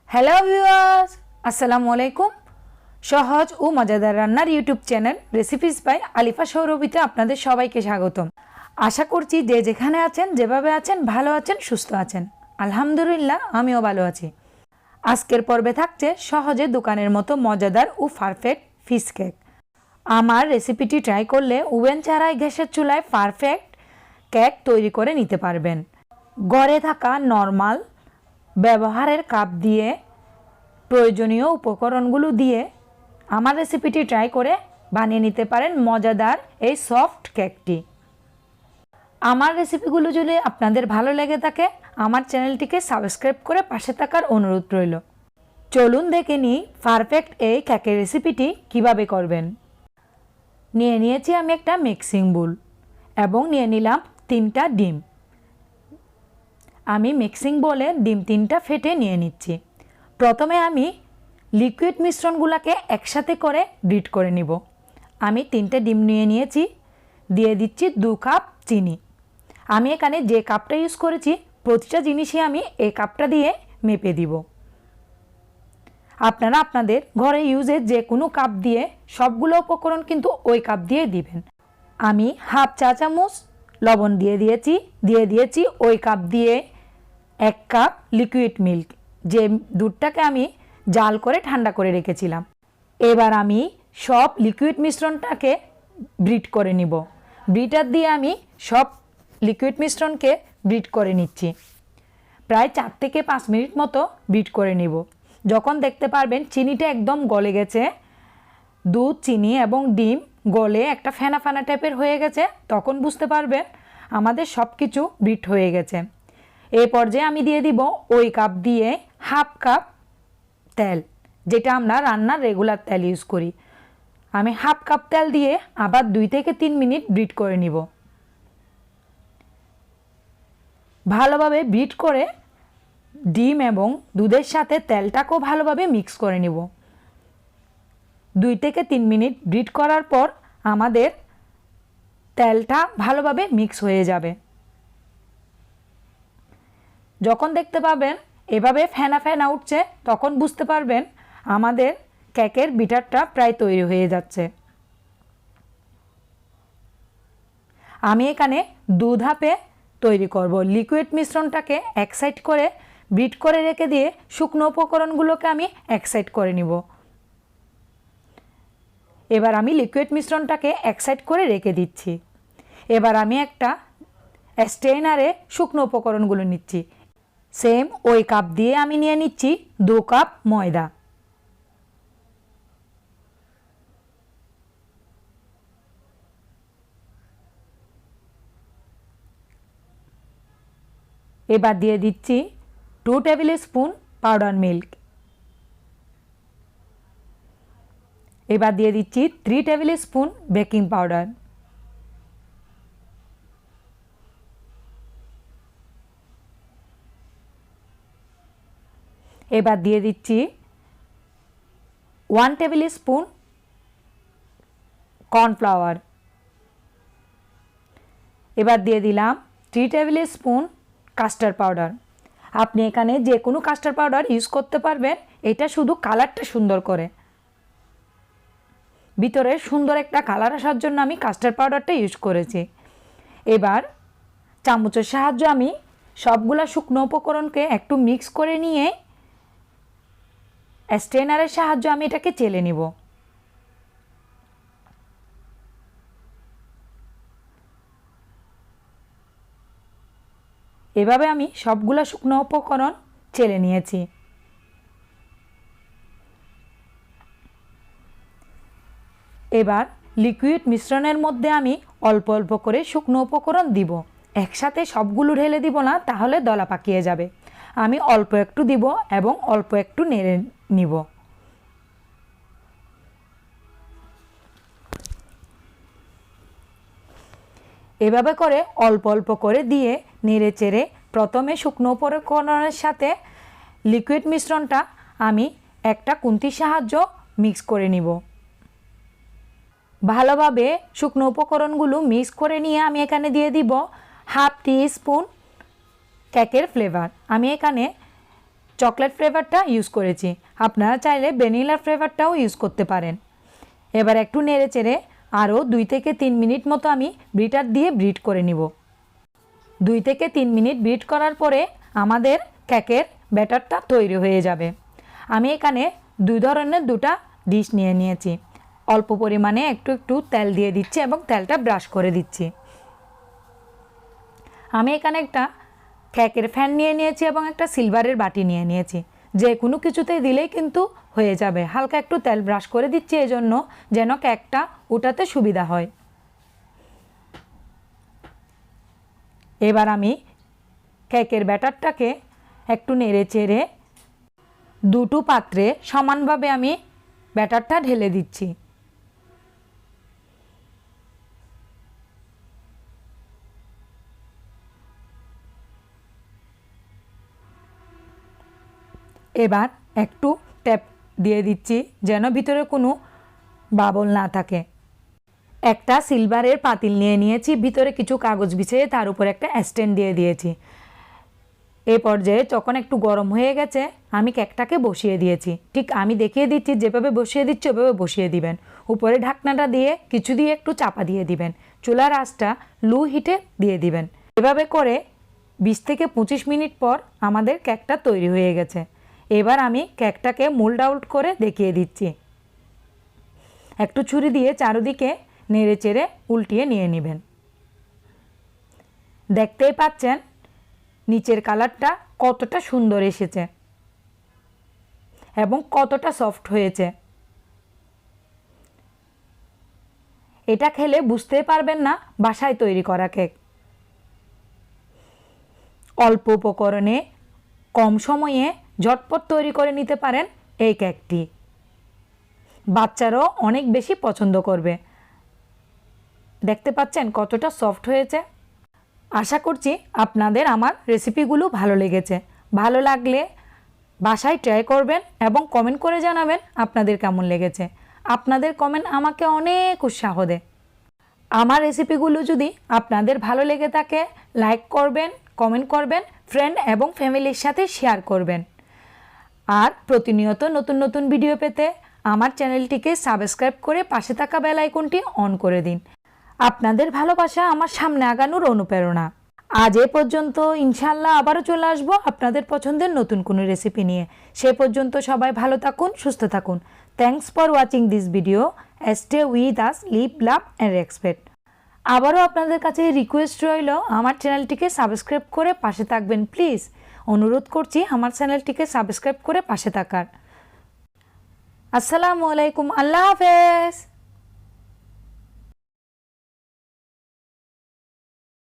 Hello viewers, আসসালামু আলাইকুম। সহজ ও মজাদার রান্নার YouTube channel recipes by Alifa সৌরভীতে আপনাদের সবাইকে স্বাগতম। আশা করছি যে যেখানে আছেন, যেভাবে আছেন, ভালো আছেন, সুস্থ আছেন। আলহামদুলিল্লাহ, আমিও ভালো আছি। আজকের পর্বে থাকছে সহজে দোকানের মতো মজাদার ও পারফেক্ট ফিশ কেক। আমার রেসিপিটি ট্রাই করলে ওভেন ছাড়াই গ্যাসের চুলায় পারফেক্ট কেক তৈরি করে নিতে পারবেন। ঘরে থাকা নর্মাল ব্যবহারের কাপ দিয়ে প্রয়োজনীয় উপকরণগুলো দিয়ে আমার রেসিপিটি ট্রাই করে বানিয়ে নিতে পারেন মজাদার এই সফট কেকটি। আমার রেসিপিগুলো যদি আপনাদের ভালো লেগে থাকে আমার চ্যানেলটিকে সাবস্ক্রাইব করে পাশে থাকার অনুরোধ রইল। চলুন দেখে নিই পারফেক্ট এই কেকের রেসিপিটি কিভাবে করবেন। নিয়ে নিয়েছি আমি একটা মিক্সিং বোল এবং নিয়ে নিলাম 3টা ডিম। আমি মিক্সিং বোলে ডিম 3টা ফেটে নিয়ে নিচ্ছি। প্রথমে আমি লিকুইড মিশ্রণগুলোকে একসাথে করে বিট করে নিব। আমি 3টে ডিম নিয়ে নিয়েছি, দিয়ে দিচ্ছি 2 কাপ চিনি। আমি এখানে যে কাপটা ইউজ করেছি প্রতিটা জিনিসই আমি এই কাপটা দিয়ে মেপে দিব। আপনারা আপনাদের ঘরে ইউজের যে কোনো কাপ দিয়ে সবগুলো উপকরণ কিন্তু ওই কাপ দিয়ে দিবেন। আমি হাফ চা চামচ লবণ দিয়ে দিয়েছি ওই কাপ দিয়ে 1 কাপ লিকুইড মিল্ক, যে দুধটাকে আমি জাল করে ঠান্ডা করে রেখেছিলাম। এবার আমি সব লিকুইড মিশ্রণটাকে বিট করে নিব। বিটার দিয়ে আমি সব লিকুইড মিশ্রণকে বিট করে নিচ্ছি। প্রায় 4 থেকে 5 মিনিট মতো বিট করে নিব। যখন দেখতে পারবেন চিনিটা একদম গলে গেছে, দুধ, চিনি এবং ডিম গলে একটা ফেনা ফেনা টাইপের হয়ে গেছে, তখন বুঝতে পারবেন আমাদের সব কিছু বিট হয়ে গেছে। এই পর্যায়ে আমি দিয়ে দিব ওই কাপ দিয়ে হাফ কাপ তেল, যেটা আমরা রান্নার রেগুলার তেল ইউজ করি। আমি হাফ কাপ তেল দিয়ে আবার 2 থেকে 3 মিনিট বিট করে নিব। ভালোভাবে বিট করে ডিম এবং দুধের সাথে তেলটাকেও ভালোভাবে মিক্স করে নিব। 2 থেকে 3 মিনিট বিট করার পর আমাদের তেলটা ভালোভাবে মিক্স হয়ে যাবে। যখন দেখতে পাবেন এভাবে ফেনা ফেনা উঠছে তখন বুঝতে পারবেন আমাদের কেকের বিটারটা প্রায় তৈরি হয়ে যাচ্ছে। আমি এখানে 2 ধাপে তৈরি করব। লিকুইড মিশ্রণটাকে এক সাইড করে বিট করে রেখে দিয়ে শুকনো উপকরণগুলোকে আমি এক সাইড করে নিব। এবার আমি লিকুইড মিশ্রণটাকে এক সাইড করে রেখে দিচ্ছি। এবার আমি একটা স্ট্রেনারে শুকনো উপকরণগুলো নিচ্ছি। সেম ওই কাপ দিয়ে আমি নিয়ে নিচ্ছি 2 কাপ ময়দা। এবার দিয়ে দিচ্ছি 2 টেবিল স্পুন পাউডার মিল্ক। এবার দিয়ে দিচ্ছি 3 টেবিল স্পুন বেকিং পাউডার। এবার দিয়ে দিচ্ছি 1 টেবিল স্পুন কর্নফ্লাওয়ার। এবার দিয়ে দিলাম 3 টেবিল স্পুন কাস্টার্ড পাউডার। আপনি এখানে যে কোনো কাস্টার্ড পাউডার ইউজ করতে পারবেন, এটা শুধু কালারটা সুন্দর করে। ভিতরে সুন্দর একটা কালার আসার জন্য আমি কাস্টার্ড পাউডারটা ইউজ করেছি। এবার চামচের সাহায্যে আমি সবগুলা শুকনো উপকরণকে একটু মিক্স করে নিয়ে স্ট্রেনারের সাহায্যে আমি এটাকে চেলে নিব। এভাবে আমি সবগুলা শুকনো উপকরণ চেলে নিয়েছি। এবার লিকুইড মিশ্রণের মধ্যে আমি অল্প অল্প করে শুকনো উপকরণ দিব। একসাথে সবগুলো ঢেলে দিব না, তাহলে দলা পাকিয়ে যাবে। আমি অল্প একটু দিব এবং অল্প একটু নেড়ে নিব। এভাবে করে অল্প অল্প করে দিয়ে নেড়ে চেড়ে প্রথমে শুকনো উপকরণের সাথে লিকুইড মিশ্রণটা আমি একটা খুন্তির সাহায্যে মিক্স করে নিব। ভালোভাবে শুকনো উপকরণগুলো মিক্স করে নিয়ে আমি এখানে দিয়ে দিব হাফ টি স্পুন কেকের ফ্লেভার। আমি এখানে চকলেট ফ্লেভারটা ইউজ করেছি, আপনারা চাইলে ভ্যানিলা ফ্লেভারটাও ইউজ করতে পারেন। এবার একটু নেড়ে চেড়ে আরও 2 থেকে 3 মিনিট মতো আমি বিটার দিয়ে বিট করে নিব। 2 থেকে 3 মিনিট বিট করার পরে আমাদের কেকের ব্যাটারটা তৈরি হয়ে যাবে। আমি এখানে 2 ধরনের 2টা ডিশ নিয়ে নিয়েছি। অল্প পরিমাণে একটু একটু তেল দিয়ে দিচ্ছি এবং তেলটা ব্রাশ করে দিচ্ছি। আমি এখানে একটা কেকের ফ্যান নিয়ে নিয়েছি এবং একটা সিলভারের বাটি নিয়ে নিয়েছি। যে কোনো কিছুতে দিলেই কিন্তু হয়ে যাবে। হালকা একটু তেল ব্রাশ করে দিচ্ছি এজন্য যেন কেকটা উঠাতে সুবিধা হয়। এবার আমি কেকের ব্যাটারটাকে একটু নেড়ে চেড়ে 2টো পাত্রে সমানভাবে আমি ব্যাটারটা ঢেলে দিচ্ছি। এবার একটু ট্যাপ দিয়ে দিচ্ছি যেন ভিতরে কোনো বাবল না থাকে। একটা সিলভারের পাতিল নিয়ে নিয়েছি, ভিতরে কিছু কাগজ বিছিয়ে তার উপর একটা স্ট্যান্ড দিয়ে দিয়েছি। এই পর্যায়ে যখন একটু গরম হয়ে গেছে আমি কেকটাকে বসিয়ে দিয়েছি। ঠিক আমি দেখিয়ে দিচ্ছি যেভাবে বসিয়ে দিচ্ছি ওভাবে বসিয়ে দিবেন। উপরে ঢাকনাটা দিয়ে কিছু দিয়ে একটু চাপা দিয়ে দিবেন। চুলার আঁচটা লো হিটে দিয়ে দিবেন। এভাবে করে 20 থেকে 25 মিনিট পর আমাদের কেকটা তৈরি হয়ে গেছে। এবার আমি কেকটাকে মোল্ড আউট করে দেখিয়ে দিচ্ছি। একটু ছুরি দিয়ে চারদিকে নেড়ে চেড়ে উল্টিয়ে নিয়ে নেবেন। দেখতেই পাচ্ছেন নিচের কালারটা কতটা সুন্দর এসেছে এবং কতটা সফট হয়েছে। এটা খেলে বুঝতেই পারবেন না বাসায় তৈরি করা কেক। অল্প উপকরণে কম সময়ে ঝটপট তৈরি করে নিতে পারেন এই কেকটি। বাচ্চারাও অনেক বেশি পছন্দ করবে। দেখতে পাচ্ছেন কতটা সফট হয়েছে। আশা করছি আপনাদের আমার রেসিপিগুলো ভালো লেগেছে। ভালো লাগলে বাসায় ট্রাই করবেন এবং কমেন্ট করে জানাবেন আপনাদের কেমন লেগেছে। আপনাদের কমেন্ট আমাকে অনেক উৎসাহ দেয়। আমার রেসিপিগুলো যদি আপনাদের ভালো লেগে থাকে লাইক করবেন, কমেন্ট করবেন, ফ্রেন্ড এবং ফ্যামিলির সাথে শেয়ার করবেন। আর প্রতিনিয়ত নতুন নতুন ভিডিও পেতে আমার চ্যানেলটিকে সাবস্ক্রাইব করে পাশে থাকা বেল আইকনটি অন করে দিন। আপনাদের ভালোবাসা আমার সামনে আগানোর অনুপ্রেরণা। আজ এ পর্যন্ত, ইনশাআল্লাহ আবারও চলে আসবো আপনাদের পছন্দের নতুন কোনো রেসিপি নিয়ে। সে পর্যন্ত সবাই ভালো থাকুন, সুস্থ থাকুন। Thanks for watching this video. Stay with us, live, love and respect. আবারও আপনাদের কাছে রিকোয়েস্ট রইল আমার চ্যানেলটিকে সাবস্ক্রাইব করে পাশে থাকবেন প্লিজ। অনুরোধ করছি আমার চ্যানেলটিকে সাবস্ক্রাইব করে পাশে থাকার। আসসালামু আলাইকুম, আল্লাহ হাফেজ।